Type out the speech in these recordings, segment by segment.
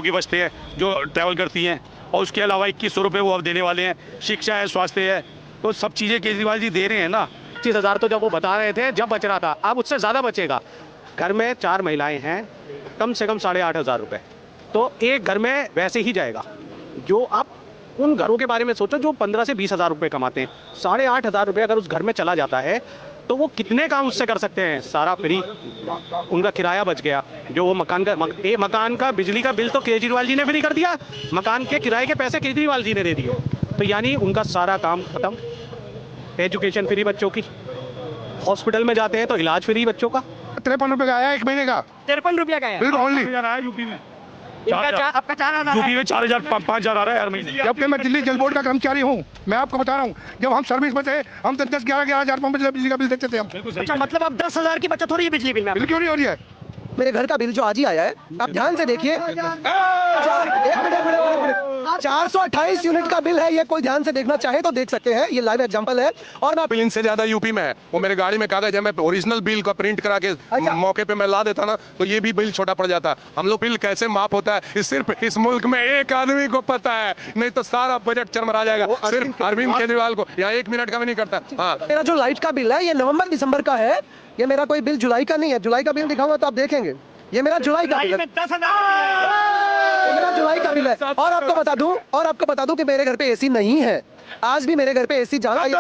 महिलाओं की बसें हैं जो ट्रैवल करती हैं, और उसके अलावा 2100 रुपये वो अब देने वाले हैं। शिक्षा है, स्वास्थ्य है, तो सब चीज़ें केजरीवाल जी दे रहे हैं ना। 25,000 तो जब वो बता रहे थे जब बच रहा था, अब उससे ज़्यादा बचेगा। घर में 4 महिलाएं हैं, कम से कम 8,500 रुपये तो एक घर में वैसे ही जाएगा। जो आप उन घरों के बारे में सोचो जो 15 से 20,000 रुपये कमाते हैं, 8,500 रुपये अगर उस घर में चला जाता है तो वो कितने काम उससे कर सकते हैं। सारा फ्री, उनका किराया बच गया, जो वो मकान का बिजली का बिल तो केजरीवाल जी ने फ्री कर दिया, मकान के किराए के पैसे केजरीवाल जी ने दे दिए, तो यानी उनका सारा काम खत्म। एजुकेशन फ्री बच्चों की, हॉस्पिटल में जाते हैं तो इलाज फ्री बच्चों का। 53 रुपये का आया एक महीने का, 53 रुपया का है। बिल्कुल ओनली। यूपी में आपका 4,000 यूपी में 4,000 5,000 आ रहा है हर महीने। जबकि मैं दिल्ली जल बोर्ड का कर्मचारी हूँ, मैं आपको बता रहा हूँ, जब हम सर्विस में थे हम तो 10-11 हज़ार बिजली का बिल देते थे हम। अच्छा, मतलब अब 10,000 की बचत हो रही है बिजली बिल में। बिल क्यों नहीं हो रही है? मेरे घर का बिल जो आज ही आया है, आप ध्यान से देखिए, 428 यूनिट का बिल है ये। कोई ध्यान से देखना चाहे तो देख सकते हैं, ये लाइव एग्जांपल है। और मैं बिल इनसे ज्यादा यूपी में है। वो मेरे गाड़ी में कागज है, मैं ओरिजिनल बिल का प्रिंट करा के मौके पे मैं ला देता ना, तो ये भी बिल छोटा पड़ जाता। हम लोग बिल कैसे माफ होता है इस सिर्फ इस मुल्क में एक आदमी को पता है, नहीं तो सारा बजट चरमरा जाएगा। सिर्फ अरविंद केजरीवाल को, यहाँ 1 मिनट का भी नहीं करता। हाँ, मेरा जो लाइट का बिल है ये नवंबर दिसंबर का है, ये मेरा कोई बिल जुलाई का नहीं है। जुलाई का बिल दिखाऊंगा तो आप देखेंगे, ये मेरा जुलाई का बिल है, 10,000। ये मेरा जुलाई का बिल है। और आपको बता दूं कि मेरे घर पे एसी नहीं है, आज भी मेरे घर पे एसी जा रहा है,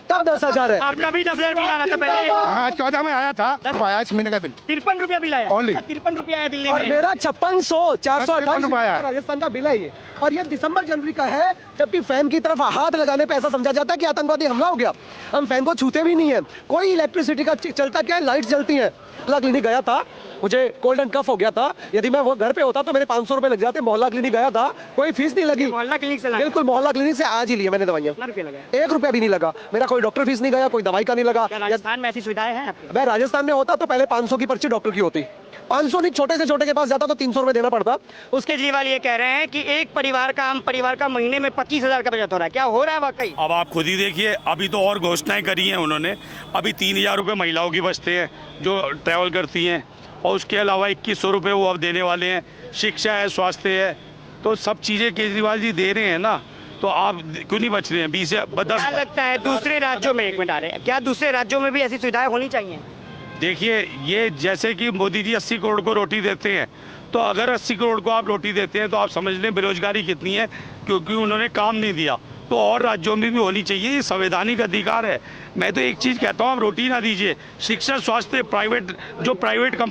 तब 10,000 है। आपका भी 10,000 बिल आना था पहले। हाँ 14 में आया था, तब आया इस महीने का बिल 53 रुपया बिल आया। Only। 53 रुपया आया दिल्ली और में। मेरा 5600 428 रुपया है। राजस्थान का बिल है ये, और ये दिसंबर जनवरी का है, जबकि फैन की तरफ हाथ लगाने पे ऐसा समझा जाता है कि आतंकवादी हमला हो गया। हम फैन को छूते भी नहीं है। कोई इलेक्ट्रिसिटी का चलता क्या है, लाइट जलती है। मोहल्ला क्लिनिक गया था, मुझे कोल्ड एंड कफ हो गया था, यदि मैं वो घर पे होता तो मेरे 500 रुपए लग जाते। मोहल्ला क्लिनिक गया था, कोई फीस नहीं लगी। मोहल्ला क्लिनिक से बिल्कुल मोहल्ला क्लिनिक से आज ही लिया मैंने दवाइयाँ, कितना रुपया लगा? 1 रुपया भी नहीं लगा। मेरा कोई डॉक्टर फीस नहीं गया, कोई दवाई का नहीं लगा। क्या राजस्थान में ऐसी सुविधाएं हैं आपके? मैं राजस्थान में होता तो पहले 500 की पर्ची डॉक्टर की होती, 500 नहीं, छोटे से छोटे के पास जाता तो 300 रुपए देना पड़ता। उसके केजरीवाल ये कह रहे हैं कि एक परिवार का महीने में 25,000 का बचत हो रहा है। क्या हो रहा है वाकई? अब आप खुद ही देखिए, अभी तो और घोषणाएं करी हैं उन्होंने। अभी 3,000 रुपये महिलाओं की बसें हैं जो ट्रैवल करती हैं, और उसके अलावा 2100 रुपये वो अब देने वाले हैं। शिक्षा है, स्वास्थ्य है, तो सब चीज़ें केजरीवाल जी दे रहे हैं ना, तो आप क्यों नहीं बच रहे हैं? 20 या 10। क्या लगता है दूसरे राज्यों में, 1 मिनट आ रहे हैं, क्या दूसरे राज्यों में भी ऐसी सुविधाएं होनी चाहिए? देखिए, ये जैसे कि मोदी जी 80 करोड़ को रोटी देते हैं, तो अगर 80 करोड़ को आप रोटी देते हैं तो आप समझ लें बेरोजगारी कितनी है, क्योंकि उन्होंने काम नहीं दिया। तो और राज्यों में भी होनी चाहिए, ये संवैधानिक अधिकार है। मैं तो एक चीज़ कहता हूँ, आप रोटी ना दीजिए, शिक्षा, स्वास्थ्य, प्राइवेट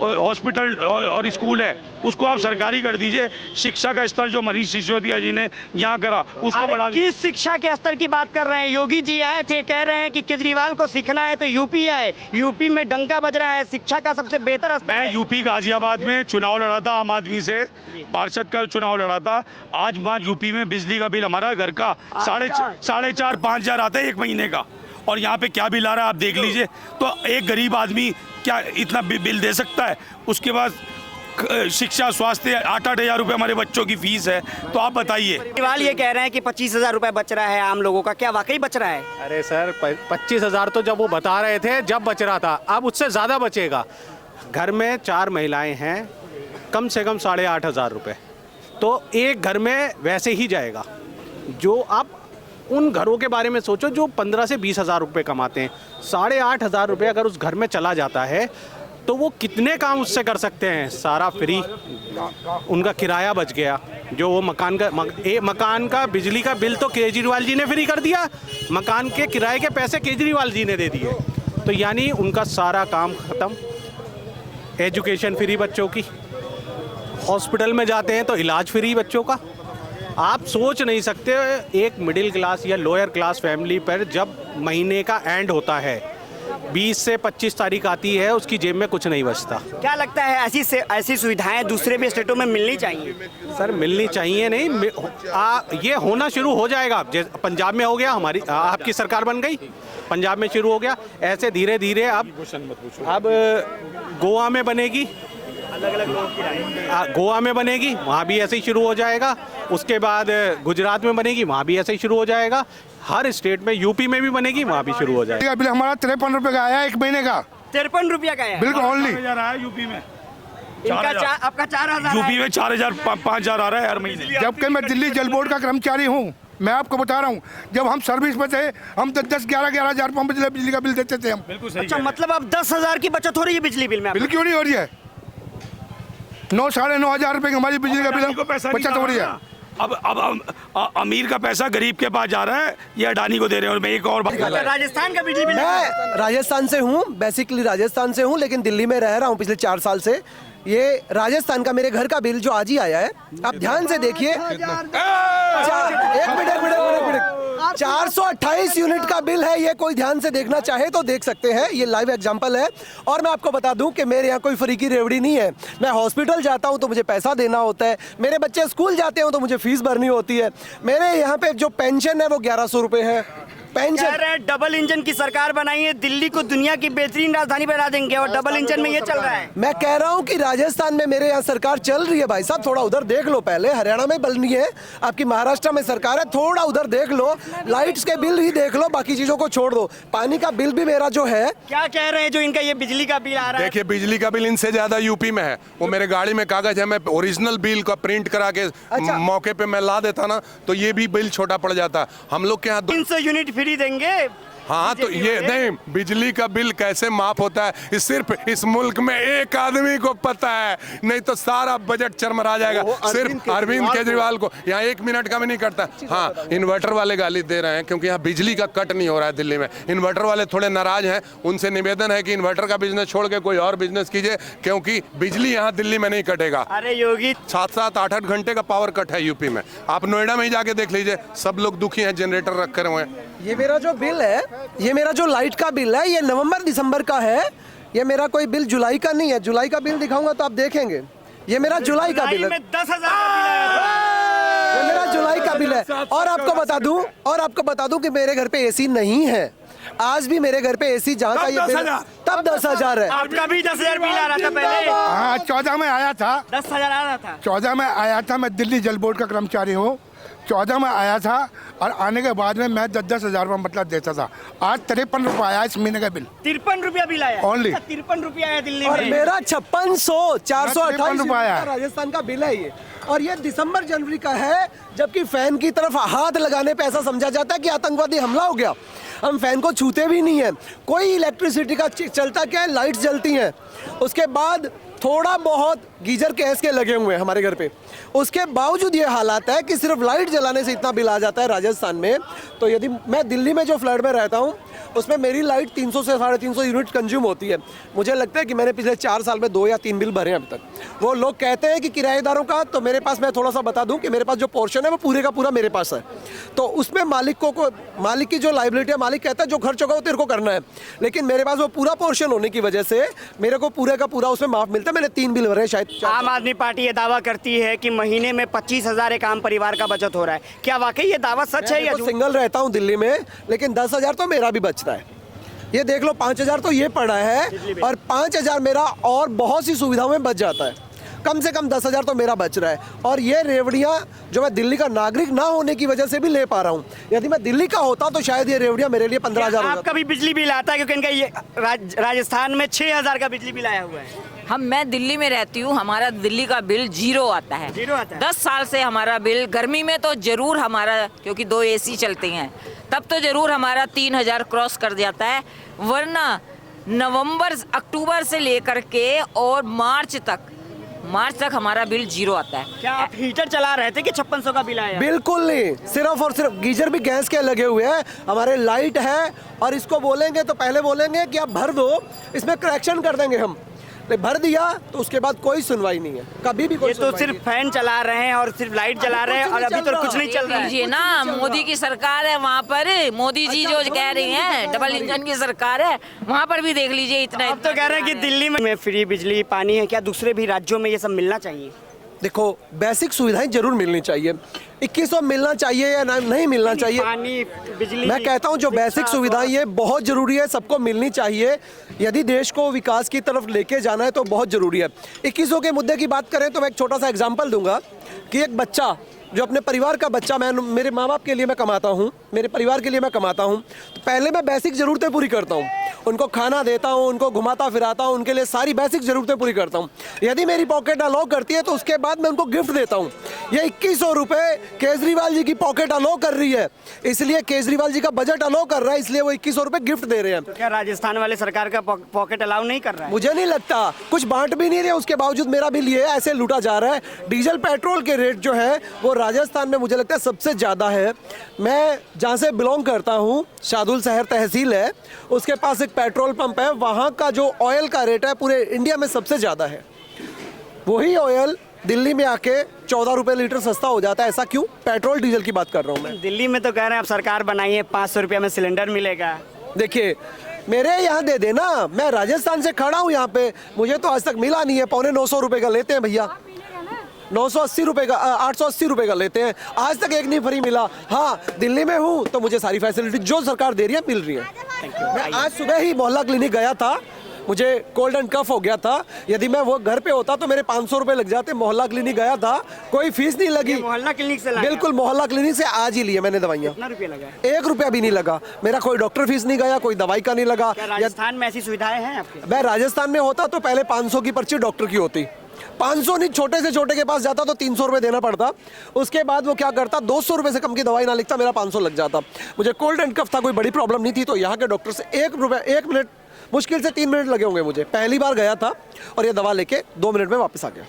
हॉस्पिटल और स्कूल है उसको आप सरकारी कर दीजिए। शिक्षा का स्तर जो मनीष सिसोदिया जी ने यहाँ करा उसको बढ़ा दीजिए। किस शिक्षा के स्तर की बात कर रहे हैं? योगी जी आए थे, कह रहे हैं कि केजरीवाल को सीखना है तो यूपी आए, यूपी में डंका बज रहा है, शिक्षा का सबसे बेहतर स्तर। मैं यूपी गाजियाबाद में चुनाव लड़ा था, आम आदमी से पार्षद का चुनाव लड़ा था। आज वहाँ यूपी में बिजली का बिल हमारा घर का 4,500-5,000 आता है 1 महीने का, और यहाँ पे क्या बिल आ रहा है आप देख लीजिए। तो एक गरीब आदमी क्या इतना बिल दे सकता है? उसके बाद शिक्षा, स्वास्थ्य, 8,000 रुपये हमारे बच्चों की फीस है, तो आप बताइए। केजरीवाल ये कह रहे हैं कि 25,000 रुपए बच रहा है आम लोगों का, क्या वाकई बच रहा है? अरे सर, 25,000 तो जब वो बता रहे थे जब बच रहा था, अब उससे ज़्यादा बचेगा। घर में 4 महिलाएं हैं, कम से कम 8,500 रुपये तो एक घर में वैसे ही जाएगा। जो आप उन घरों के बारे में सोचो जो 15 से 20,000 रुपये कमाते हैं, 8,500 रुपये अगर उस घर में चला जाता है तो वो कितने काम उससे कर सकते हैं। सारा फ्री, उनका किराया बच गया, जो वो मकान का बिजली का बिल तो केजरीवाल जी ने फ्री कर दिया, मकान के किराए के पैसे केजरीवाल जी ने दे दिए, तो यानी उनका सारा काम ख़त्म। एजुकेशन फ्री बच्चों की, हॉस्पिटल में जाते हैं तो इलाज फ्री बच्चों का। आप सोच नहीं सकते, एक मिडिल क्लास या लोअर क्लास फैमिली पर जब महीने का एंड होता है, 20 से 25 तारीख आती है, उसकी जेब में कुछ नहीं बचता। क्या लगता है ऐसी सुविधाएं दूसरे भी स्टेटों में मिलनी चाहिए? सर मिलनी चाहिए नहीं, ये होना शुरू हो जाएगा। जैसे पंजाब में हो गया, हमारी आपकी सरकार बन गई, पंजाब में शुरू हो गया, ऐसे धीरे धीरे अब गोवा में बनेगी, अलग-अलग लोगों की राय। गोवा में बनेगी, वहाँ भी ऐसे ही शुरू हो जाएगा। उसके बाद गुजरात में बनेगी, वहाँ भी ऐसे ही शुरू हो जाएगा। हर स्टेट में, यूपी में भी बनेगी, वहाँ भी शुरू हो जाएगा। बिल हमारा 53 रुपये का आया 1 महीने का, 53 रुपया का है। बिल्कुल ओनली। यूपी में आपका 4,000 यूपी में 4,000 5,000 आ रहा है हर महीने। जबकि मैं दिल्ली जल बोर्ड का कर्मचारी हूँ, मैं आपको बता रहा हूँ, जब हम सर्विस में थे हम 10-11 हज़ार बिजली का बिल देते थे हम। बिल्कुल सही अच्छा, कह रहे हैं। मतलब अब 10,000 की बचत हो रही है बिजली बिल में आपको? बिल क्यों नहीं हो रही है? 9-9,500 रुपए की हमारी बिजली का बिल अडानी को पैसा नहीं बचत हो रही जा है। रहा ना। अब अमीर का पैसा गरीब के पास जा रहा है, ये अडानी को दे रहे हैं। और मैं एक और बात अच्छा, राजस्थान का बिजली बिल मैं राजस्थान से हूँ, बेसिकली राजस्थान से हूँ, लेकिन दिल्ली में रह रहा हूँ पिछले 4 साल से। ये राजस्थान का मेरे घर का बिल जो आज ही आया है, आप ध्यान से देखिए। एक मिनट 428 यूनिट का बिल है ये। कोई ध्यान से देखना चाहे तो देख सकते हैं, ये लाइव एग्जांपल है। और मैं आपको बता दूं कि मेरे यहाँ कोई फ्री की रेवड़ी नहीं है। मैं हॉस्पिटल जाता हूँ तो मुझे पैसा देना होता है, मेरे बच्चे स्कूल जाते हैं तो मुझे फीस भरनी होती है। मेरे यहाँ पे जो पेंशन है वो 1100 रुपए है पेंशन। डबल इंजन की सरकार बनाई है, दिल्ली को दुनिया की बेहतरीन राजधानी बना देंगे और डबल इंजन में ये चल रहा है। मैं कह रहा हूँ कि राजस्थान में मेरे यहाँ सरकार चल रही है भाई साहब, थोड़ा उधर देख लो। पहले हरियाणा में बननी है, आपकी महाराष्ट्र में सरकार है, थोड़ा उधर देख लो। लाइट्स के बिल ही देख लो, बाकी चीजों को छोड़ दो। पानी का बिल भी मेरा जो है। क्या कह रहे हैं जो इनका ये बिजली का बिल आ रहा है? देखिए, बिजली का बिल इनसे ज्यादा यूपी में है। वो मेरे गाड़ी में कागज है, मैं ओरिजिनल बिल का प्रिंट करा के अच्छा। मौके पे मैं ला देता ना, तो ये भी बिल छोटा पड़ जाता। हम लोग के यहाँ 300 यूनिट फ्री देंगे। हाँ, तो ये नहीं, बिजली का बिल कैसे माफ होता है इस सिर्फ इस मुल्क में एक आदमी को पता है, नहीं तो सारा बजट चरमरा जाएगा। सिर्फ अरविंद केजरीवाल को। यहाँ 1 मिनट का भी नहीं करता। हाँ, इन्वर्टर वाले गाली दे रहे हैं क्योंकि यहाँ बिजली का कट नहीं हो रहा है दिल्ली में। इन्वर्टर वाले थोड़े नाराज हैं, उनसे निवेदन है कि इन्वर्टर का बिजनेस छोड़ के कोई और बिजनेस कीजिए, क्योंकि बिजली यहाँ दिल्ली में नहीं कटेगा। अरे योगी, 7-7, 8-8 घंटे का पावर कट है यूपी में। आप नोएडा में ही जाके देख लीजिए, सब लोग दुखी हैं, जनरेटर रखे हुए हैं। ये मेरा जो बिल है, ये मेरा जो लाइट का बिल है, ये नवंबर दिसंबर का है। ये मेरा कोई बिल जुलाई का नहीं है। जुलाई का बिल दिखाऊंगा तो आप देखेंगे। ये मेरा जुलाई का बिल है। 10,000 का बिल आया था। ये मेरा जुलाई का बिल है। और आपको बता दूं कि मेरे घर पे एसी नहीं है। आज भी मेरे घर पे एसी जहाँ का ये बिल तब 10,000 है। आपका भी 10,000 बिल आ रहा था पहले। हाँ, 14 में आया था। 10,000 आ रहा था। 14 में आया था। मैं दिल्ली जल बोर्ड का कर्मचारी हूँ। 14 में आया था और आने के बाद में मैं 10-10 हज़ार रुपये मतलब देता था। आज 53 रुपये आया इस महीने का बिल। 53 रुपया बिल आया। Only। 53 रुपया आया दिल्ली और में। मेरा 5600 428 रुपया आया। राजस्थान का बिल है ये। और ये दिसंबर जनवरी का है, जबकि फैन की तरफ हाथ लगाने पे ऐसा समझा जाता है कि आतंकवादी हमला हो गया। हम फैन को छूते भी नहीं है। कोई इलेक्ट्रिसिटी का चलता क्या है, लाइट्स जलती हैं। उसके बाद थोड़ा बहुत गीजर के के लगे हुए हैं हमारे घर पे। उसके बावजूद ये हालात है कि सिर्फ लाइट जलाने से इतना बिल आ जाता है राजस्थान में। तो यदि मैं दिल्ली में जो फ्लैट में रहता हूँ उसमें मेरी लाइट 300 से 350 यूनिट कंज्यूम होती है। मुझे लगता है कि मैंने पिछले 4 साल में 2 या 3 बिल भरे हैं अभी तक। वो लोग कहते हैं कि किराएदारों का, तो मेरे पास, मैं थोड़ा सा बता दूं कि मेरे पास जो पोर्शन है वो पूरे का पूरा मेरे पास है। तो उसमें मालिक की जो लाइबिलिटी है, मालिक कहता है जो खर्च होगा वो तेरे को करना है। लेकिन मेरे पास वो पूरा पोर्शन होने की वजह से मेरे को पूरे का पूरा उसमें माफ मिलता है। मैंने 3 बिल भरे शायद। आम आदमी पार्टी ये दावा करती है कि महीने में 25,000 एक आम परिवार का बचत हो रहा है। क्या वाकई ये दावा सच है या झूठ? सिंगल रहता हूँ दिल्ली में, लेकिन 10,000 तो मेरा भी बचता है। ये देख लो, 5,000 तो ये पड़ा है और 5,000 मेरा और बहुत सी सुविधाओं में बच जाता है। कम से कम 10,000 तो मेरा बच रहा है। और ये रेवड़ियाँ जो मैं दिल्ली का नागरिक ना होने की वजह से भी ले पा रहा हूँ। यदि मैं दिल्ली का होता तो शायद ये रेवड़ियाँ मेरे लिए 15,000 होता। आपका भी बिजली बिल आता है? क्योंकि इनका ये राजस्थान में 6,000 का बिजली बिल आया हुआ है। मैं दिल्ली में रहती हूँ, हमारा दिल्ली का बिल 0 आता है। 0 आता है। 10 साल से हमारा बिल, गर्मी में तो जरूर हमारा, क्योंकि 2 एसी चलते हैं, तब तो जरूर हमारा 3,000 क्रॉस कर जाता है। वरना नवंबर अक्टूबर से लेकर के और मार्च तक हमारा बिल 0 आता है। क्या आप हीटर चला रहे थे कि 5600 का बिल आया? बिल्कुल नहीं, सिर्फ और सिर्फ गीजर भी गैस के लगे हुए हैं। हमारे लाइट है और इसको बोलेंगे तो पहले बोलेंगे कि आप भर दो, इसमें करेक्शन कर देंगे हम। भर दिया तो उसके बाद कोई सुनवाई नहीं है, कभी भी कोई। ये तो सिर्फ फैन चला रहे हैं और सिर्फ लाइट जला रहे हैं और अभी तो कुछ नहीं चल रहा है। लीजिए ना, मोदी की सरकार है वहाँ पर, मोदी जी जो कह रही हैं डबल इंजन की सरकार है, वहाँ पर भी देख लीजिए इतना। अब तो कह रहे हैं कि दिल्ली में फ्री बिजली पानी है। क्या दूसरे भी राज्यों में ये सब मिलना चाहिए? देखो, बेसिक सुविधाएं जरूर मिलनी चाहिए। 2100 मिलना चाहिए या नहीं मिलना चाहिए, पानी, बिजली, मैं कहता हूं जो बेसिक सुविधाएं ये बहुत जरूरी है, सबको मिलनी चाहिए। यदि देश को विकास की तरफ लेके जाना है तो बहुत जरूरी है। 2100 के मुद्दे की बात करें तो मैं एक छोटा सा एग्जांपल दूंगा कि एक बच्चा जो अपने परिवार का बच्चा, मैं मेरे माँ बाप के लिए मैं कमाता हूँ, मेरे परिवार के लिए मैं कमाता हूँ, तो पहले मैं बेसिक ज़रूरतें पूरी करता हूँ। उनको खाना देता हूँ, उनको घुमाता फिराता हूँ, उनके लिए सारी बेसिक ज़रूरतें पूरी करता हूँ। यदि मेरी पॉकेट अलाउ करती है तो उसके बाद मैं उनको गिफ्ट देता हूँ। ये 2100 रुपये केजरीवाल जी की पॉकेट अलाउ कर रही है, इसलिए केजरीवाल जी का बजट अलाउ कर रहा है, इसलिए वो 2100 रुपये गिफ्ट दे रहे हैं। तो क्या राजस्थान वाले सरकार का पॉकेट अलाउ नहीं कर रहा है? मुझे नहीं लगता, कुछ बांट भी नहीं रहे, उसके बावजूद मेरा बिल ये ऐसे लूटा जा रहा है। डीजल पेट्रोल के रेट जो है वो राजस्थान में मुझे लगता है सबसे ज़्यादा है। मैं जहाँ से बिलोंग करता हूँ, शाहदुल शहर तहसील है, उसके पास एक पेट्रोल पंप है, वहाँ का जो ऑयल का रेट है पूरे इंडिया में सबसे ज़्यादा है। वही ऑयल दिल्ली में आके 14 रुपये लीटर सस्ता हो जाता है। ऐसा क्यों? पेट्रोल डीजल की बात कर रहा हूँ मैं। दिल्ली में तो कह रहे हैं अब सरकार बनाइए, 500 रुपये में सिलेंडर मिलेगा। देखिए, मेरे यहाँ दे देना, मैं राजस्थान से खड़ा हूँ यहाँ पे, मुझे तो आज तक मिला नहीं है। 950 रुपये का लेते हैं भैया, 980 रुपये का, 880 रुपये का लेते हैं, आज तक एक नहीं फ्री मिला। हाँ, दिल्ली में हूँ तो मुझे सारी फैसिलिटी जो सरकार दे रही है मिल रही है। मैं आज सुबह ही मोहल्ला क्लिनिक गया था, मुझे कोल्ड एंड कफ हो गया था। यदि मैं वो घर पे होता तो मेरे 500 रुपये लग जाते। मोहल्ला क्लिनिक गया था, कोई फीस नहीं लगी। मोहल्ला क्लिनिक से लाया? बिल्कुल, मोहल्ला क्लिनिक से आज ही लिए मैंने दवाइयाँ। कितना रुपया लगा? 1 रुपया भी नहीं लगा मेरा, कोई डॉक्टर फीस नहीं गया, कोई दवाई का नहीं लगा। क्या राजस्थान में ऐसी सुविधाएं हैं आपके? मैं राजस्थान में होता तो पहले 500 की पर्ची डॉक्टर की होती, 500 नहीं, छोटे से छोटे के पास जाता तो 300 रुपये देना पड़ता। उसके बाद वो क्या करता, 200 रुपये से कम की दवाई ना लिखता, मेरा 500 लग जाता। मुझे कोल्ड एंड कफ था, कोई बड़ी प्रॉब्लम नहीं थी, तो यहाँ के डॉक्टर से 1 मिनट, मुश्किल से 3 मिनट लगे होंगे मुझे। पहली बार गया था और ये दवा लेके 2 मिनट में वापस आ गया।